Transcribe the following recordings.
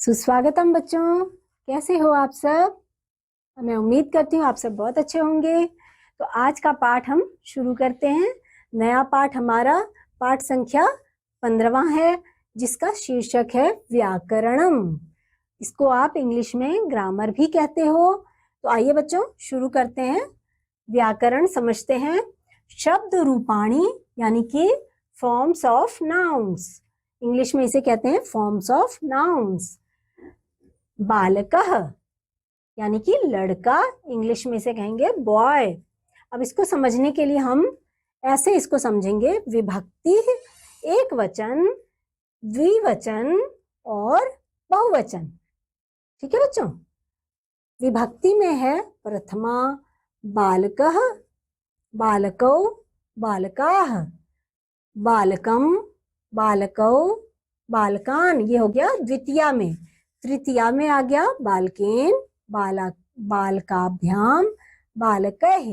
सुस्वागतम बच्चों, कैसे हो आप सब। मैं उम्मीद करती हूँ आप सब बहुत अच्छे होंगे। तो आज का पाठ हम शुरू करते हैं। नया पाठ हमारा पाठ संख्या 15वां है, जिसका शीर्षक है व्याकरणम। इसको आप इंग्लिश में ग्रामर भी कहते हो। तो आइए बच्चों शुरू करते हैं। व्याकरण समझते हैं। शब्द रूपाणी यानी कि फॉर्म्स ऑफ नाउन्स, इंग्लिश में इसे कहते हैं फॉर्म्स ऑफ नाउन्स। बालकः यानी कि लड़का, इंग्लिश में इसे कहेंगे बॉय। अब इसको समझने के लिए हम ऐसे इसको समझेंगे। विभक्ति, एक वचन, द्विवचन और बहुवचन। ठीक है बच्चों। विभक्ति में है प्रथमा, बालकः, बालकौ, बालकाः, बालकम, बालकौ, बालकान। ये हो गया द्वितीया में। तृतीया में आ गया बालकेन, बालकाभ्याम, बालकैः।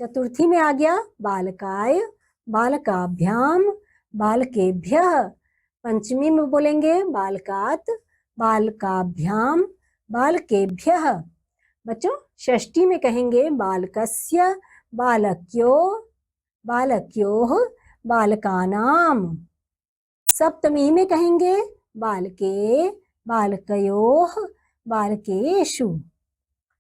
चतुर्थी में आ गया बालकाय, बालकाभ्याम, बालकेभ्यः। पंचमी में बोलेंगे बालकात, बालकाभ्याम, बालकेभ्यः। बच्चों षष्ठी में कहेंगे बालकस्य, बालक्यो, बालक्योः, बालकानाम। सप्तमी में कहेंगे बालके, बालकयोः, बालकेषु।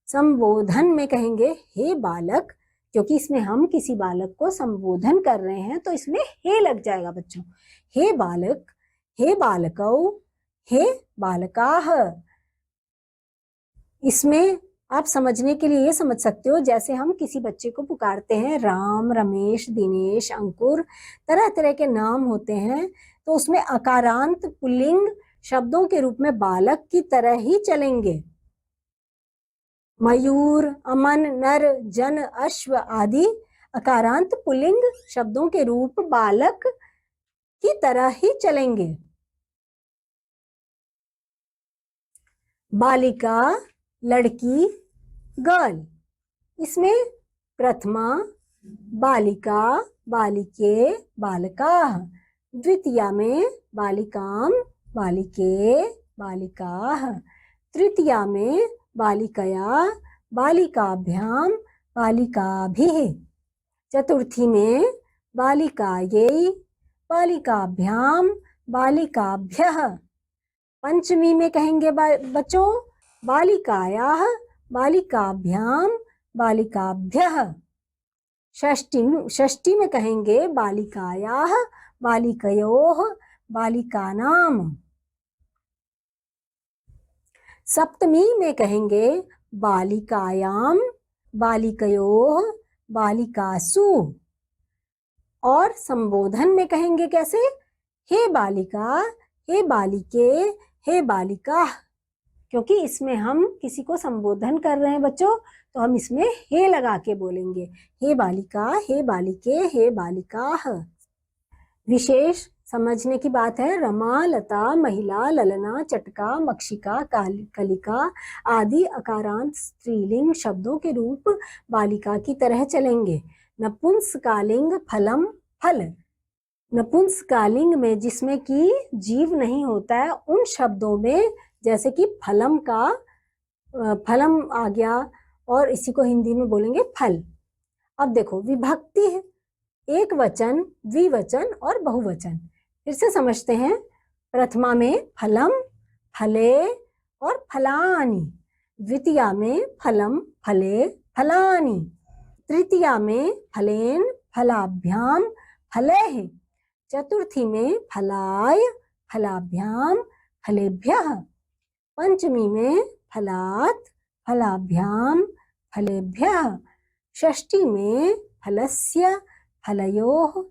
संबोधन में कहेंगे हे बालक, क्योंकि इसमें हम किसी बालक को संबोधन कर रहे हैं तो इसमें हे लग जाएगा बच्चों। हे बालक, हे बालकौ, हे बालकाः। इसमें आप समझने के लिए ये समझ सकते हो, जैसे हम किसी बच्चे को पुकारते हैं राम, रमेश, दिनेश, अंकुर, तरह तरह के नाम होते हैं, तो उसमें अकारांत पुल्लिंग शब्दों के रूप में बालक की तरह ही चलेंगे। मयूर, अमन, नर, जन, अश्व आदि अकारांत पुल्लिंग शब्दों के रूप बालक की तरह ही चलेंगे। बालिका, लड़की, गर्ल। इसमें प्रथमा बालिका, बालिके, बालकाः। द्वितीया में बालिकाम, बालिके, बालिकाः। तृतीया में बालिकया, बालिकाभ्याम, बालिकाभिः। चतुर्थी में बालिकायै, बालिकाभ्याम, बालिकाभ्यः। पंचमी में कहेंगे बच्चों बालिकायाः, बालिकाभ्याम, बालिकाभ्यः। षष्ठी में कहेंगे बालिकायाः, बालिकयोः, बालिकानाम। सप्तमी में कहेंगे बालिकायाम, बालिकयोः, बालिकासु। और संबोधन में कहेंगे कैसे, हे बालिका, हे बालिके, हे बालिका। क्योंकि इसमें हम किसी को संबोधन कर रहे हैं बच्चों, तो हम इसमें हे लगा के बोलेंगे। हे बालिका, हे बालिके, हे बालिकाः। विशेष समझने की बात है। रमा, लता, महिला, ललना, चटका, मक्षिका, कलिका आदि अकारांत स्त्रीलिंग शब्दों के रूप बालिका की तरह चलेंगे। नपुंसकालिंग फलम, फल। नपुंसकालिंग में जिसमें कि जीव नहीं होता है, उन शब्दों में जैसे कि फलम का फलम आ गया, और इसी को हिंदी में बोलेंगे फल। अब देखो विभक्ति है, एक वचन, द्विवचन और बहुवचन। फिर से समझते हैं। प्रथमा में फलम, फले और फलानि। द्वितीया में फलम, फले, फलानि। तृतीया में फलेन, फलाभ्याम, फलैः। चतुर्थी में फलाय, फलाभ्याम, फलेभ्यः। पंचमी में फलात्, फलाभ्याम, फलेभ्यः। षष्ठी में फलस्य, फलयोः,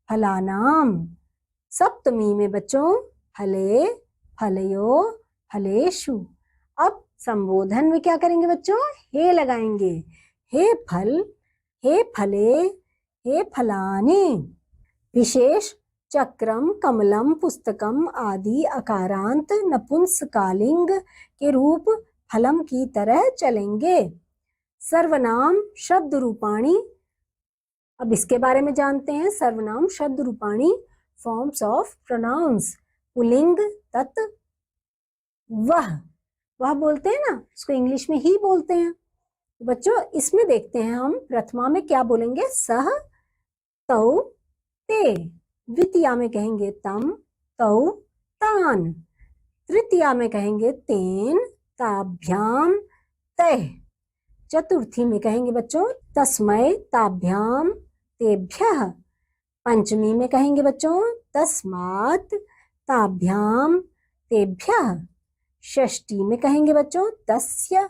फलानाम। सप्तमी में बच्चों फले, फलयो, फलेषु। अब संबोधन में क्या करेंगे बच्चों, हे लगाएंगे। हे फल, हे फले, हे फलानि। विशेष चक्रम, कमलम, पुस्तकम आदि अकारांत नपुंसकालिंग के रूप फलम की तरह चलेंगे। सर्वनाम शब्द रूपाणी। अब इसके बारे में जानते हैं। सर्वनाम शब्द Rupani forms of pronouns. Pulling तत्, वह बोलते हैं ना, उसको इंग्लिश में ही बोलते हैं। बच्चों इसमें देखते हैं हम प्रथमा में क्या बोलेंगे, सह, तौ, ते। द्वितीया में कहेंगे तम, तौ, तान। तृतीया में कहेंगे तेन, ताभ्याम, तैः। चतुर्थी में कहेंगे बच्चों तस्मै, ताभ्याम, तेभ्यः। पंचमी में कहेंगे बच्चों तस्मात्, ताभ्याम, तेभ्यः। षष्ठी में कहेंगे बच्चों तस्य,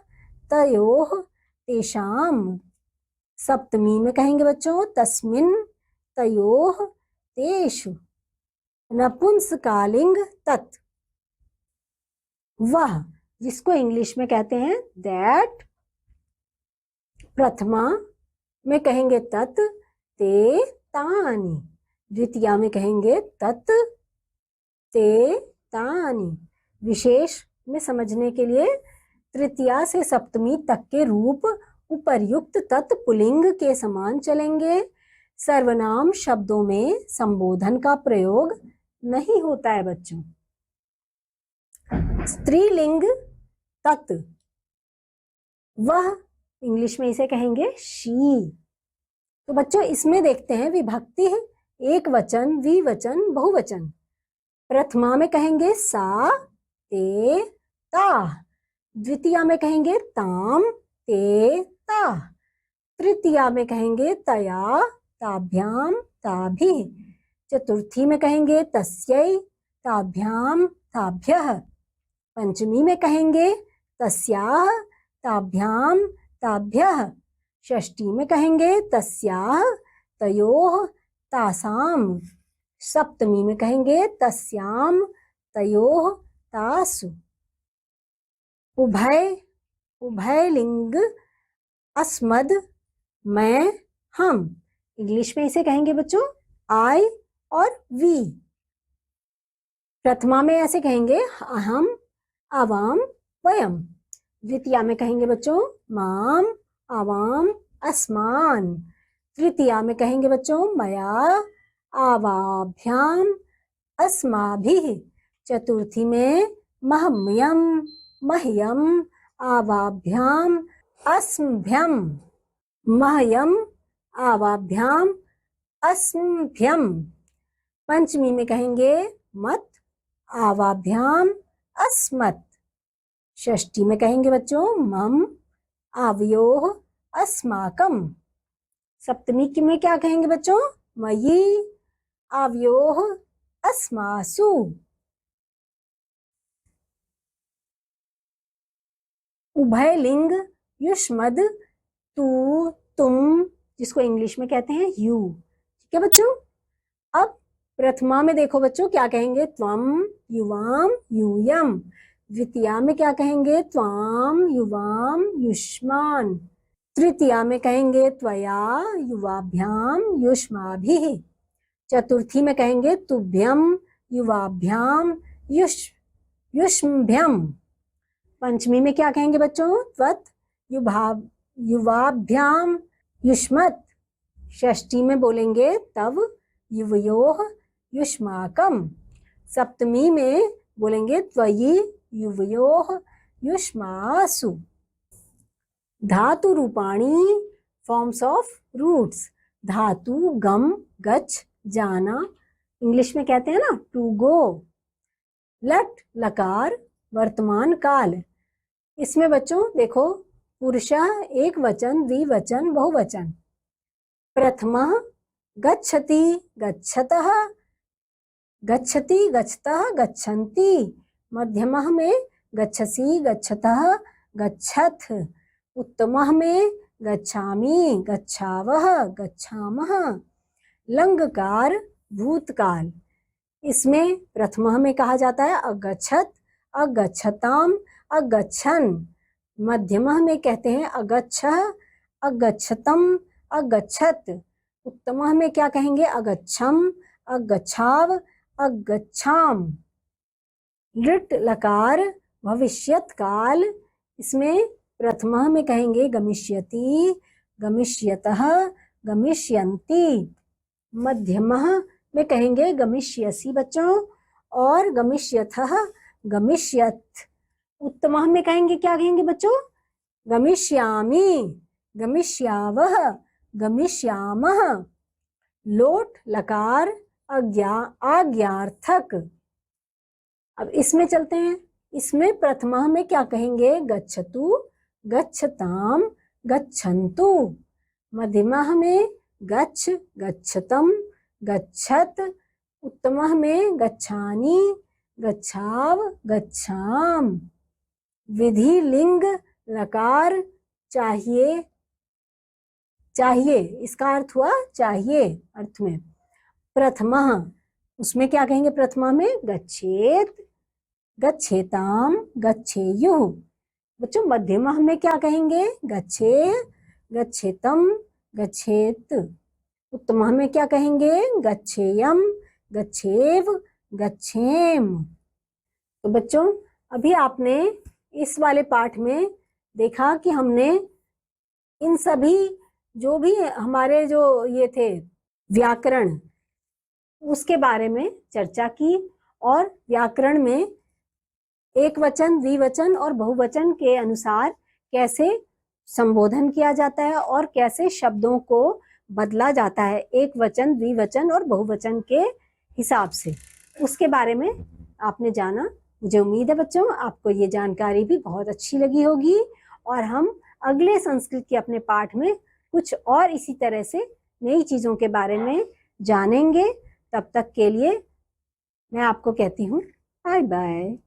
तयोः, तेषाम। सप्तमी में कहेंगे बच्चों तस्मिन्, तयोः, तेषु। नपुंसकलिंग तत्, वह, जिसको इंग्लिश में कहते हैं दैट। प्रथमा में कहेंगे तत्, ते, तानि। द्वितीया में कहेंगे तत्, ते, तानि। विशेष में समझने के लिए तृतीया से सप्तमी तक के रूप उपर्युक्त तत्पुलिंग के समान चलेंगे। सर्वनाम शब्दों में संबोधन का प्रयोग नहीं होता है बच्चों। स्त्रीलिंग तत्, वह, इंग्लिश में इसे कहेंगे शी। तो बच्चों इसमें देखते हैं विभक्ति है, एक वचन, द्विवचन, बहुवचन। प्रथमा में कहेंगे सा, ते, ता। द्वितीया में कहेंगे ताम, ते, ता। तृतीया में कहेंगे तया, ताभ्याम, ताभिः। चतुर्थी में कहेंगे तस्यै, ताभ्याम, ताभ्यः। पंचमी में कहेंगे तस्याः, ताभ्याम, ताभ्यः। षष्ठी में कहेंगे तस्याः, तयोः, तासाम। सप्तमी में कहेंगे तस्याम, तयोः, तासु। उभयलिंग अस्मद, मैं, हम। इंग्लिश में इसे कहेंगे बच्चों आई और वी। प्रथमा में ऐसे कहेंगे अहम, आवाम, वयम। द्वितीया में कहेंगे बच्चों माम, आवाम, अस्मान। तृतीया में कहेंगे बच्चों मया, आवाभ्याम, अस्माभिः। चतुर्थी में महम्यम, मह्यम, आवाभ्याम, अस्मभ्यम। मह्यम, आवाभ्याम, अस्मभ्यम। पंचमी में कहेंगे मत, आवाभ्याम, अस्मत्। षष्ठी में कहेंगे बच्चों मम, आवयोः, अस्माकम। सप्तमी में क्या कहेंगे बच्चों मयि, आवयोः, अस्मासु। उभयलिंग युष्मद् तू, तुम, जिसको इंग्लिश में कहते हैं यू। ठीक है बच्चों। अब प्रथमा में देखो बच्चों क्या कहेंगे त्वम, युवाम, यूयम। द्वितीया में क्या कहेंगे त्वाम, युवाम, युष्मान। तृतीया में कहेंगे त्वया, युवाभ्याम, युष्माभिः। चतुर्थी में कहेंगे तुभ्यम, युवाभ्याम, युष्मभ्यम। पंचमी में क्या कहेंगे बच्चों त्वत्, युवाभ्याम, युष्मत्। षष्ठी में बोलेंगे तव, युवयोः, युष्माकम। सप्तमी में बोलेंगे त्वयि, युवयोः, युष्मासु। धातु रूपाणी फॉर्म्स ऑफ रूट्स। धातु गम, गच्छ, जाना, इंग्लिश में कहते हैं ना टू गो। लट लकार वर्तमान काल। इसमें बच्चों देखो पुरुषः एक वचन, द्विवचन, बहुवचन। प्रथमः गच्छति, गच्छतः, गच्छति, गच्छतः, गच्छन्ति। मध्यमः में गच्छसि, गच्छतः, गच्छथ। उत्तमः में गच्छामि, गच्छावः, गच्छामः। लंगकार भूतकाल। इसमें प्रथमः में कहा जाता है अगच्छत, अगच्छताम, अगच्छन। मध्यमः में कहते हैं अगच्छः, अगच्छतम, अगच्छत। उत्तमः में क्या कहेंगे अगच्छम, अगच्छाव, अगच्छाम। लृट लकार भविष्यत काल। इसमें प्रथमः में कहेंगे गमिष्यति, गमिष्यतः, गमिष्यन्ति। मध्यमः में कहेंगे गमिष्यसि बच्चों और गमिष्यथः, गमिष्यत्। उत्तमः में कहेंगे, क्या कहेंगे बच्चों? गमिष्यामि, गमिष्यावः, गमिष्यामः। लोट लकार आज्ञार्थक। अब इसमें चलते हैं। इसमें प्रथमा में क्या कहेंगे? गच्छतु, गच्छताम, गच्छन्तु। मध्यमा में गच्छ, गच्छतम, गच्छत। उत्तमा में गच्छानि, गच्छाव, गच्छाम। विधि लिंग लकार चाहिए, चाहिए, इसका अर्थ हुआ चाहिए अर्थ में। प्रथमा, उसमें क्या कहेंगे? प्रथमा में गच्छेत, गच्छेताम, गच्छेयुः। बच्चों मध्यमा में क्या कहेंगे? गच्छे, गच्छेतम, गच्छेत। उत्तमा में क्या कहेंगे? गच्छेयम, गच्छेव, गच्छेम। तो बच्चों अभी आपने इस वाले पाठ में देखा कि हमने इन सभी जो भी हमारे जो ये थे व्याकरण, उसके बारे में चर्चा की, और व्याकरण में एक वचन, द्विवचन और बहुवचन के अनुसार कैसे संबोधन किया जाता है और कैसे शब्दों को बदला जाता है एक वचन, द्विवचन और बहुवचन के हिसाब से, उसके बारे में आपने जाना। मुझे उम्मीद है बच्चों आपको ये जानकारी भी बहुत अच्छी लगी होगी, और हम अगले संस्कृत के अपने पाठ में कुछ और इसी तरह से नई चीज़ों के बारे में जानेंगे। तब तक के लिए मैं आपको कहती हूँ बाय बाय।